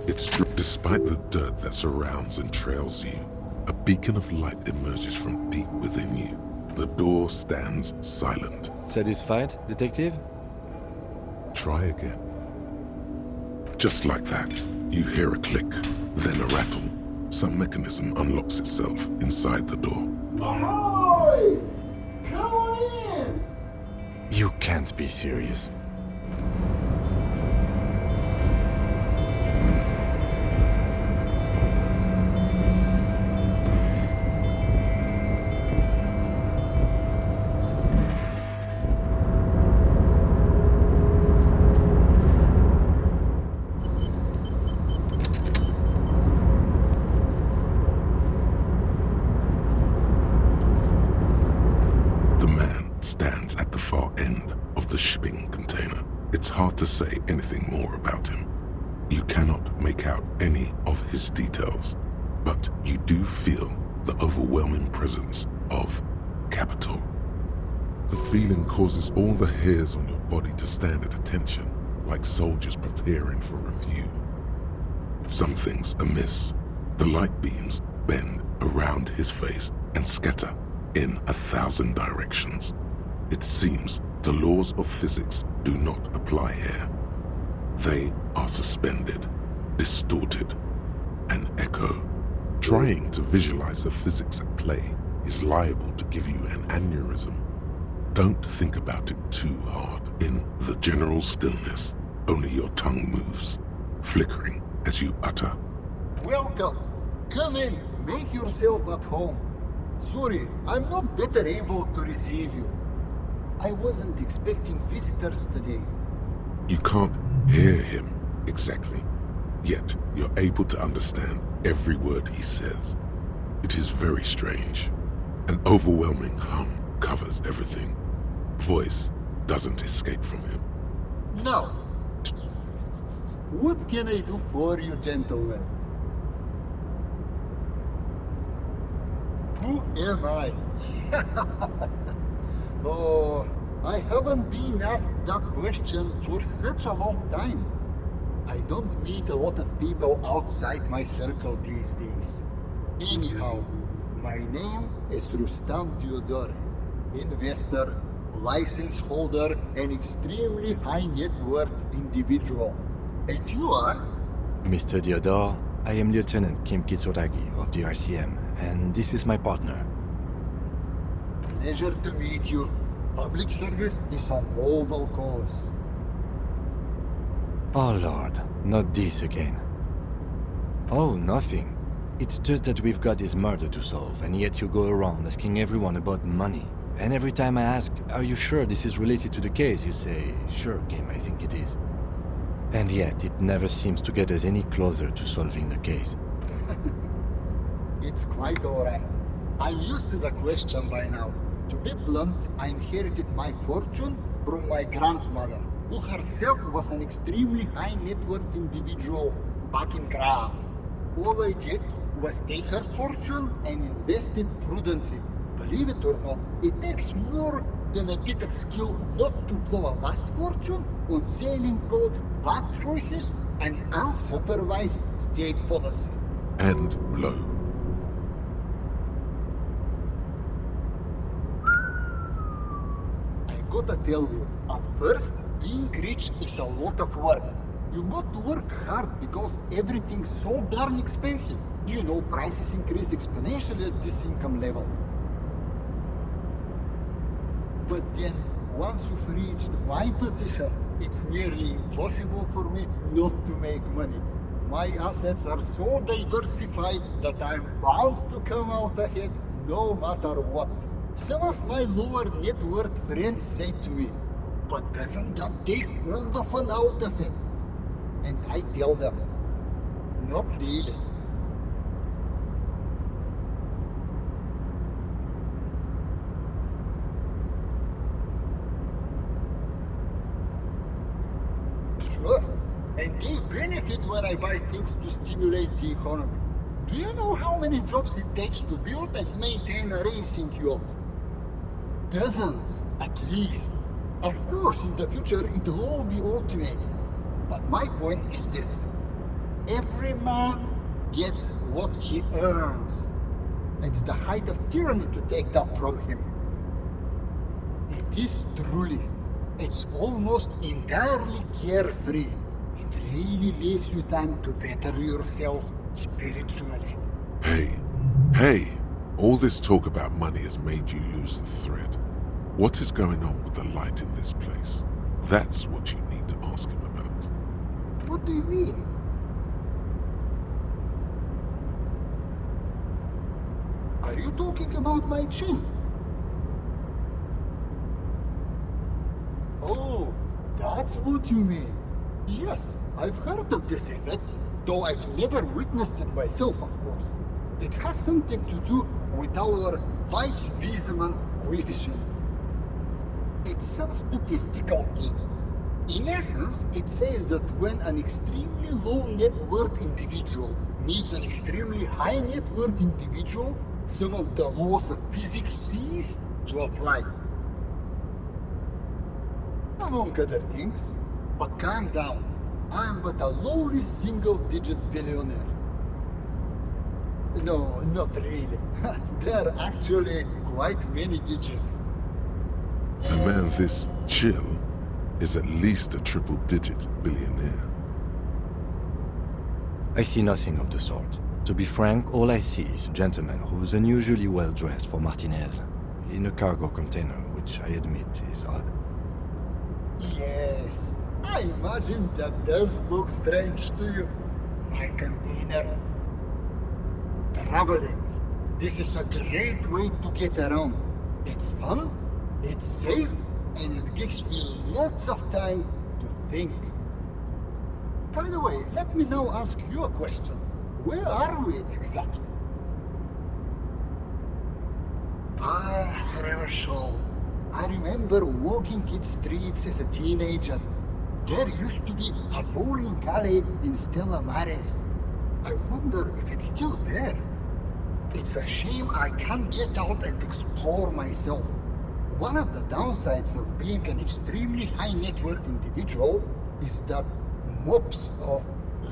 It's true. Despite the dirt that surrounds and trails you, a beacon of light emerges from deep within you. The door stands silent. Satisfied, detective? Try again. Just like that, you hear a click, then a rattle. Some mechanism unlocks itself inside the door. Ahoy! Come on in! You can't be serious. The man stands at the far end of the shipping container. It's hard to say anything more about him. You cannot make out any of his details, but you do feel the overwhelming presence of capital. The feeling causes all the hairs on your body to stand at attention, like soldiers preparing for review. Something's amiss. The light beams bend around his face and scatter in 1,000 directions. It seems the laws of physics do not apply here. They are suspended, distorted, and echo. Trying to visualize the physics at play is liable to give you an aneurysm. Don't think about it too hard. In the general stillness, only your tongue moves, flickering as you utter. Welcome. Come in. Make yourself at home. Sorry, I'm not better able to receive you. I wasn't expecting visitors today. You can't hear him exactly, yet you're able to understand every word he says. It is very strange. An overwhelming hum covers everything. Voice doesn't escape from him. Now, what can I do for you, gentlemen? Who am I? Oh, I haven't been asked that question for such a long time. I don't meet a lot of people outside my circle these days. Anyhow, my name is Rustam Diodore, investor, license holder, and extremely high net worth individual. And you are? Mr. Diodore, I am Lieutenant Kim Kitsuragi of the RCM, and this is my partner. Pleasure to meet you. Public service is a noble cause. Oh Lord, not this again. Oh, nothing. It's just that we've got this murder to solve, and yet you go around asking everyone about money. And every time I ask, are you sure this is related to the case, you say, sure, Kim, I think it is. And yet, it never seems to get us any closer to solving the case. It's quite alright. I'm used to the question by now. To be blunt, I inherited my fortune from my grandmother, who herself was an extremely high net worth individual back in Graz. All I did was take her fortune and invest it prudently. Believe it or not, it takes more than a bit of skill not to blow a vast fortune on sailing boats, bad choices, and unsupervised state policy. And blow. I gotta tell you, at first, being rich is a lot of work. You've got to work hard because everything's so darn expensive. You know, prices increase exponentially at this income level. But then, once you've reached my position, it's nearly impossible for me not to make money. My assets are so diversified that I'm bound to come out ahead no matter what. Some of my lower net worth friends say to me, but doesn't that take all the fun out of it? And I tell them, not really. Sure, and they benefit when I buy things to stimulate the economy. Do you know how many jobs it takes to build and maintain a racing yacht? Dozens, at least. Of course, in the future, it will all be automated. But my point is this. every man gets what he earns. It's the height of tyranny to take that from him. It is truly, it's almost entirely carefree. It really leaves you time to better yourself spiritually. Hey, all this talk about money has made you lose the thread. What is going on with the light in this place? That's what you need to ask him about. What do you mean? Are you talking about my chin? Oh, that's what you mean. Yes, I've heard of this effect, though I've never witnessed it myself, of course. It has something to do with our Weisswiesemann coefficient. It's a statistical thing. In essence, it says that when an extremely low net worth individual meets an extremely high net worth individual, some of the laws of physics cease to apply. Among other things. But calm down. I'm but a lowly single-digit billionaire. No, not really. There are actually quite many digits. A man this chill is at least a triple-digit billionaire. I see nothing of the sort. To be frank, all I see is a gentleman who is unusually well dressed for Martinez, in a cargo container, which I admit is odd. Yes, I imagine that does look strange to you. My container. Traveling. This is a great way to get around. It's fun, it's safe, and it gives me lots of time to think. By the way, let me now ask you a question. Where are we exactly? Herschel. I remember walking its streets as a teenager. There used to be a bowling alley in Stella Maris. I wonder if it's still there. It's a shame I can't get out and explore myself. One of the downsides of being an extremely high net worth individual is that mobs of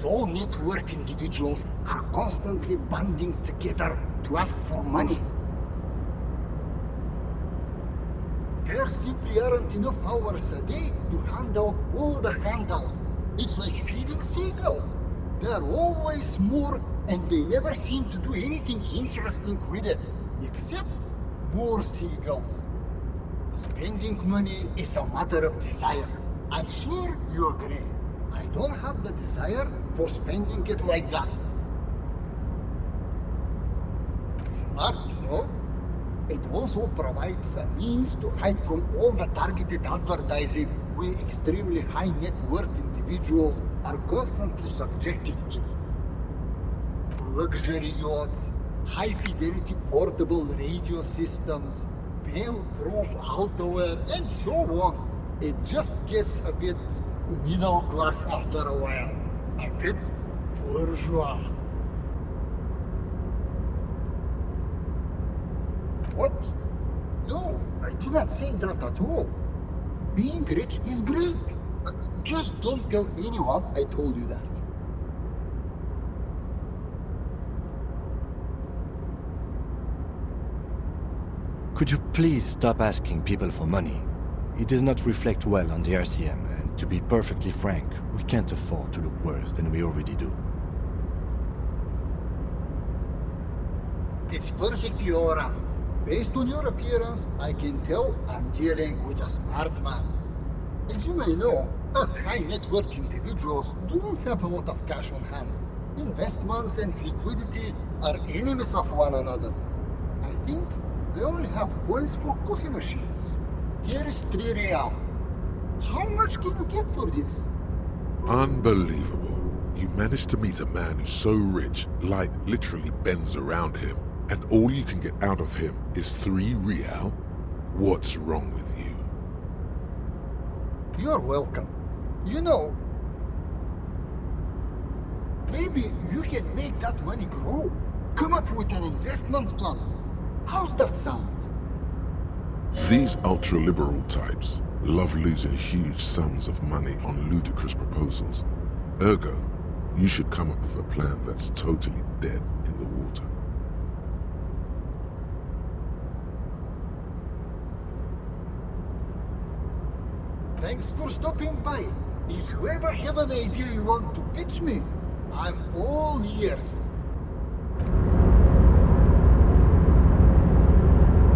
low net worth individuals are constantly banding together to ask for money. There simply aren't enough hours a day to hand out all the handouts. It's like feeding seagulls. There are always more, and they never seem to do anything interesting with it, except more seagulls. Spending money is a matter of desire. I'm sure you agree. I don't have the desire for spending it like that. Smart, no? It also provides a means to hide from all the targeted advertising we extremely high net worth individuals are constantly subjected to. Luxury yachts, high fidelity portable radio systems, bail-proof outerwear, and so on. It just gets a bit middle class after a while. A bit bourgeois. What? No, I did not say that at all. Being rich is great. Just don't tell anyone I told you that. Could you please stop asking people for money? It does not reflect well on the RCM, and to be perfectly frank, we can't afford to look worse than we already do. It's perfectly alright. Based on your appearance, I can tell I'm dealing with a smart man. As you may know, us high net worth individuals do not have a lot of cash on hand. Investments and liquidity are enemies of one another. I think they only have coins for coffee machines. Here is 3 real. How much can you get for this? Unbelievable. You managed to meet a man who's so rich, light literally bends around him, and all you can get out of him is 3 real? What's wrong with you? You're welcome. You know, maybe you can make that money grow. Come up with an investment plan. How's that sound? These ultra-liberal types love losing huge sums of money on ludicrous proposals. Ergo, You should come up with a plan that's totally dead in the water. Thanks for stopping by. If you ever have an idea you want to pitch me, I'm all ears.